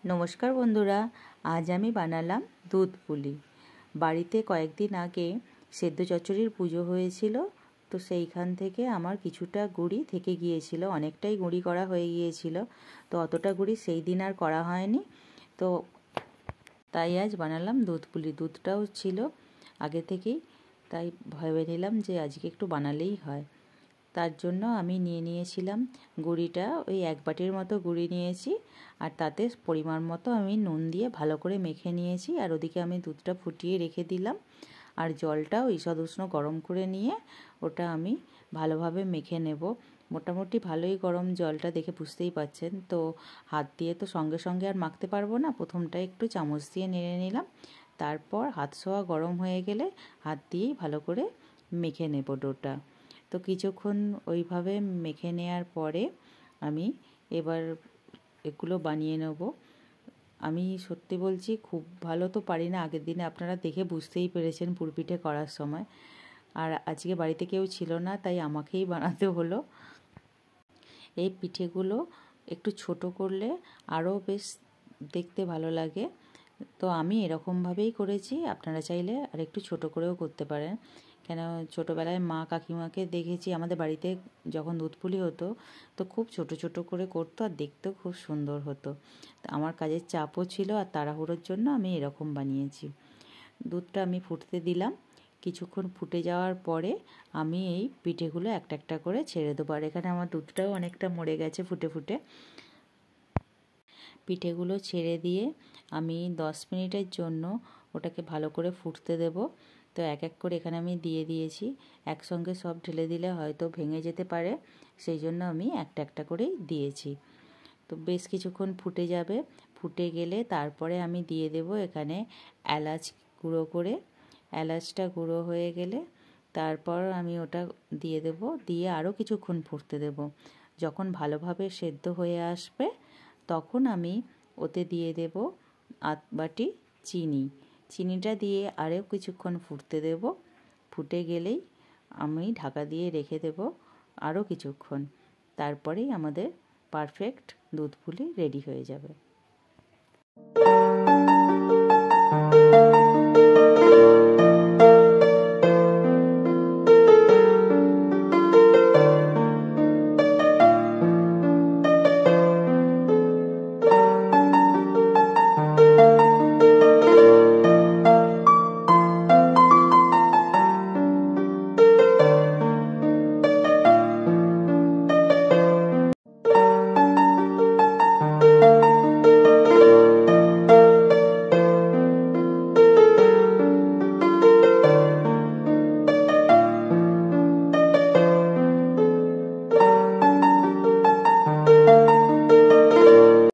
নমস্কার বন্ধুরা, আজ আমি বানালাম দুধ পুলি। বাড়িতে কয়েকদিন আগে সেদ্ধ চচ্চড়ির পুজো হয়েছিল, তো সেইখান থেকে আমার কিছুটা গুঁড়ি থেকে গিয়েছিল, অনেকটাই গুঁড়ি করা হয়ে গিয়েছিল। তো অতটা গুঁড়ি সেই দিন আর করা হয়নি, তো তাই আজ বানালাম দুধ পুলি। দুধটাও ছিল আগে থেকেই, তাই ভেবে নিলাম যে আজকে একটু বানালেই হয়। তার জন্য আমি নিয়েছিলাম গুঁড়িটা, ওই 1 বাটির মতো গুঁড়ি নিয়েছি, আর তাতে পরিমাণ মতো আমি নুন দিয়ে ভালো করে মেখে নিয়েছি। আর ওদিকে আমি দুধটা ফুটিয়ে রেখে দিলাম, আর জলটাও ঈষৎ উষ্ণ গরম করে নিয়ে ওটা আমি ভালোভাবে মেখে নেব। মোটামুটি ভালোই গরম জলটা, দেখে বুঝতেই পাচ্ছেন। তো হাত দিয়ে তো সঙ্গে সঙ্গে আর মাখতে পারবো না, প্রথমটা একটু চামচ দিয়ে নেড়ে নিলাম, তারপর হাত ছোঁয়া গরম হয়ে গেলে হাত দিয়েই ভালো করে মেখে নেব ডোটা। তো কিছুক্ষণ ওইভাবে মেখে নেওয়ার পরে আমি এবার এগুলো বানিয়ে নেব। আমি সত্যি বলছি, খুব ভালো তো পারি না, আগের দিনে আপনারা দেখে বুঝতেই পেরেছেন পুরপিঠে করার সময়। আর আজকে বাড়িতে কেউ ছিল না, তাই আমাকেই বানাতে হলো। এই পিঠেগুলো একটু ছোট করলে আরও বেশ দেখতে ভালো লাগে, তো আমি এরকমভাবেই করেছি। আপনারা চাইলে আর একটু ছোট করেও করতে পারেন, কেন ছোটোবেলায় মা কাকিমাকে দেখেছি আমাদের বাড়িতে যখন দুধ পুলি হতো, তো খুব ছোট ছোট করে করতো, আর দেখতেও খুব সুন্দর হতো। আমার কাজের চাপও ছিল, আর তাড়াহুড়োর জন্য আমি এরকম বানিয়েছি। দুধটা আমি ফুটতে দিলাম, কিছুক্ষণ ফুটে যাওয়ার পরে আমি এই পিঠেগুলো একটা একটা করে ছেড়ে দেবো। আর এখানে আমার দুধটাও অনেকটা মরে গেছে ফুটে ফুটে। পিঠেগুলো ছেড়ে দিয়ে আমি 10 মিনিটের জন্য ওটাকে ভালো করে ফুটতে দেব। তো এক এক করে এখানে আমি দিয়ে দিয়েছি, একসঙ্গে সব ঢেলে দিলে হয়তো ভেঙে যেতে পারে, সেই জন্য আমি একটা একটা করেই দিয়েছি। তো বেশ কিছুক্ষণ ফুটে যাবে, ফুটে গেলে তারপরে আমি দিয়ে দেব এখানে এলাচ গুঁড়ো করে। এলাচটা গুঁড়ো হয়ে গেলে তারপর আমি ওটা দিয়ে দেব, দিয়ে আরও কিছুক্ষণ ফুটতে দেব। যখন ভালোভাবে সেদ্ধ হয়ে আসবে তখন আমি ওতে দিয়ে দেব 1 বাটি চিনি। চিনিটা দিয়ে আরও কিছুক্ষণ ফুটতে দেব। ফুটে গেলেই আমি ঢাকা দিয়ে রেখে দেব আরও কিছুক্ষণ, তারপরেই আমাদের পারফেক্ট দুধ পুলি রেডি হয়ে যাবে।